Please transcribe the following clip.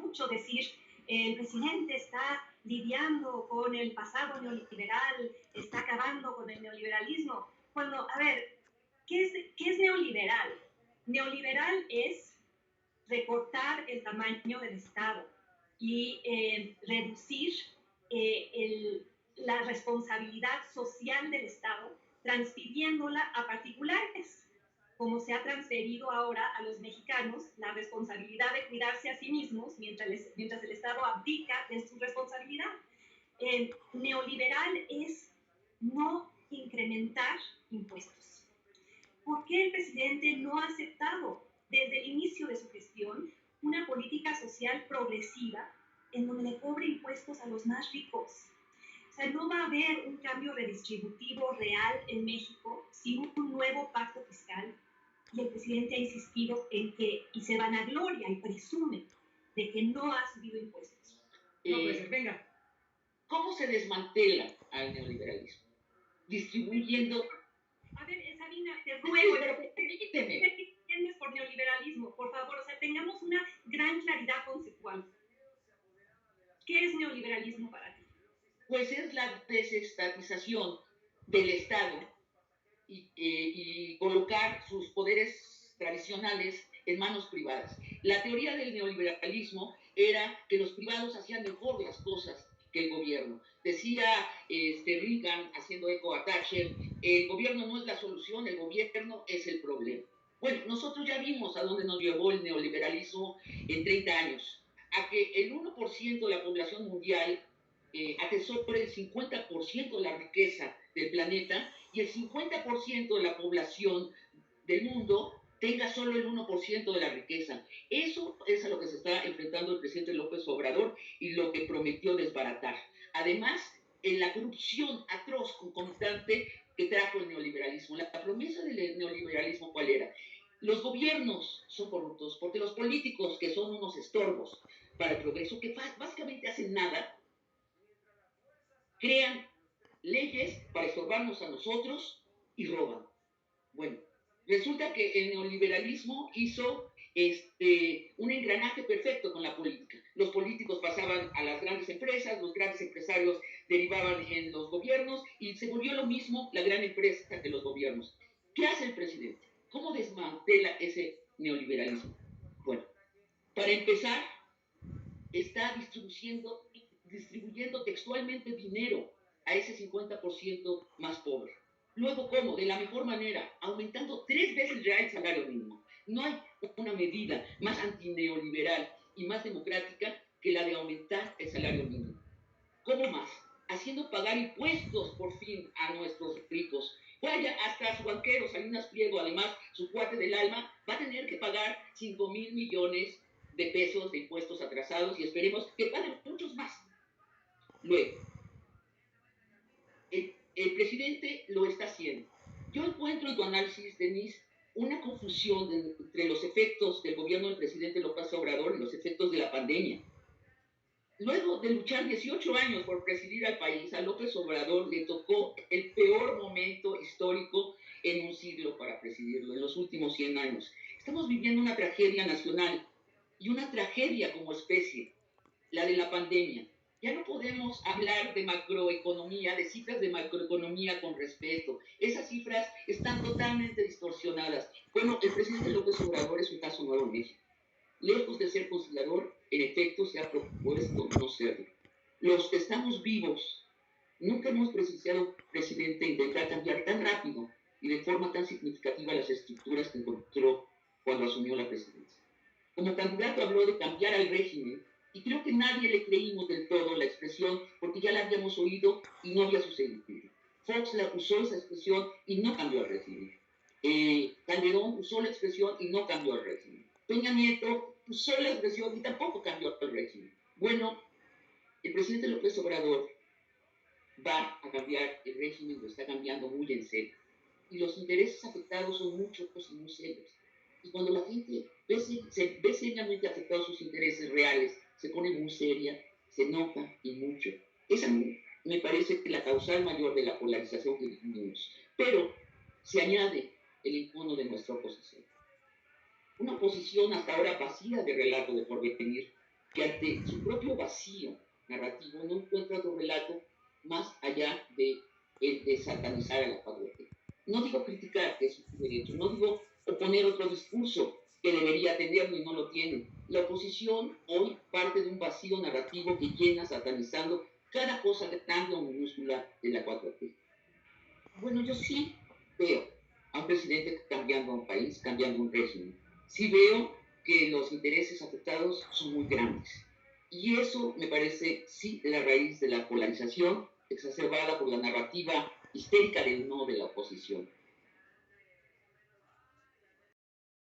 mucho decir, el presidente está lidiando con el pasado neoliberal, está acabando con el neoliberalismo. Cuando, a ver, ¿qué es neoliberal? Neoliberal es recortar el tamaño del Estado y reducir la responsabilidad social del Estado, transfiriéndola a particulares, como se ha transferido ahora a los mexicanos la responsabilidad de cuidarse a sí mismos mientras el Estado abdica de su responsabilidad. Neoliberal es no incrementar impuestos. ¿Por qué el presidente no ha aceptado desde el inicio de su gestión una política social progresiva en donde le cobre impuestos a los más ricos? O sea, no va a haber un cambio redistributivo real en México sin un nuevo pacto fiscal, y el presidente ha insistido en que, y se vanagloria y presume de que no ha subido impuestos. No puede ser, venga. ¿Cómo se desmantela al neoliberalismo? Distribuyendo... A ver, Sabina, te ruego, permíteme. ¿Qué entiendes por neoliberalismo? Por favor, o sea, tengamos una gran claridad conceptual. ¿Qué es neoliberalismo para ti? Pues es la desestatización del Estado y colocar sus poderes tradicionales en manos privadas. La teoría del neoliberalismo era que los privados hacían mejor las cosas que el gobierno. Decía Reagan, haciendo eco a Thatcher, el gobierno no es la solución, el gobierno es el problema. Bueno, nosotros ya vimos a dónde nos llevó el neoliberalismo en 30 años, a que el 1% de la población mundial atesore el 50% de la riqueza del planeta y el 50% de la población del mundo tenga solo el 1% de la riqueza. Eso es a lo que se está enfrentando el presidente López Obrador y lo que prometió desbaratar. Además, en la corrupción atroz, constante que trajo el neoliberalismo. La promesa del neoliberalismo, ¿cuál era? Los gobiernos son corruptos porque los políticos, que son unos estorbos para el progreso, que básicamente hacen nada, crean leyes para estorbarnos a nosotros y roban. Bueno, resulta que el neoliberalismo hizo un engranaje perfecto con la política. Los políticos pasaban a las grandes empresas, los grandes empresarios derivaban en los gobiernos y se volvió lo mismo la gran empresa que los gobiernos. ¿Qué hace el presidente? ¿Cómo desmantela ese neoliberalismo? Bueno, para empezar, está distribuyendo textualmente dinero a ese 50% más pobre. Luego, ¿cómo? De la mejor manera, aumentando 3 veces ya el salario mínimo. No hay una medida más antineoliberal y más democrática que la de aumentar el salario mínimo. ¿Cómo más? Haciendo pagar impuestos por fin a nuestros ricos. Vaya, hasta su banquero, Salinas Pliego, además, su cuate del alma, va a tener que pagar 5,000 millones de pesos de impuestos atrasados y esperemos que paguen muchos más. Luego, el presidente lo está haciendo. Yo encuentro en tu análisis, Denise, una confusión entre los efectos del gobierno del presidente López Obrador y los efectos de la pandemia. Luego de luchar 18 años por presidir al país, a López Obrador le tocó el peor momento histórico en un siglo para presidirlo, en los últimos 100 años. Estamos viviendo una tragedia nacional y una tragedia como especie, la de la pandemia. Ya no podemos hablar de macroeconomía, de cifras de macroeconomía con respeto. Esas cifras están totalmente distorsionadas. Bueno, el presidente López Obrador es un caso nuevo en México. Lejos de ser conciliador, en efecto se ha propuesto no serlo. Los que estamos vivos, nunca hemos presenciado, presidente, intentar cambiar tan rápido y de forma tan significativa las estructuras que encontró cuando asumió la presidencia. Como candidato habló de cambiar al régimen y creo que nadie le creímos del todo la expresión porque ya la habíamos oído y no había sucedido. Fox usó esa expresión y no cambió al régimen. Calderón usó la expresión y no cambió al régimen. Peña Nieto usó la expresión y tampoco cambió el régimen. Bueno, el presidente López Obrador va a cambiar el régimen, lo está cambiando muy en serio. Y los intereses afectados son muchos y muy serios. Y cuando la gente se ve seriamente afectados sus intereses reales, se pone muy seria, se enoja y mucho. Esa me parece que la causal mayor de la polarización que vivimos. Pero se añade el icono de nuestra oposición. Una oposición hasta ahora vacía de relato de porvenir, que ante su propio vacío narrativo no encuentra otro relato más allá de el de satanizar a la 4T. No digo criticar, que es su derecho, no digo oponer otro discurso que debería tenerlo y no lo tiene. La oposición hoy parte de un vacío narrativo que llena satanizando cada cosa grande o minúscula de la 4T. Bueno, yo sí veo a un presidente cambiando un país, cambiando un régimen. Sí veo que los intereses afectados son muy grandes. Y eso me parece, sí, la raíz de la polarización exacerbada por la narrativa histérica del no de la oposición.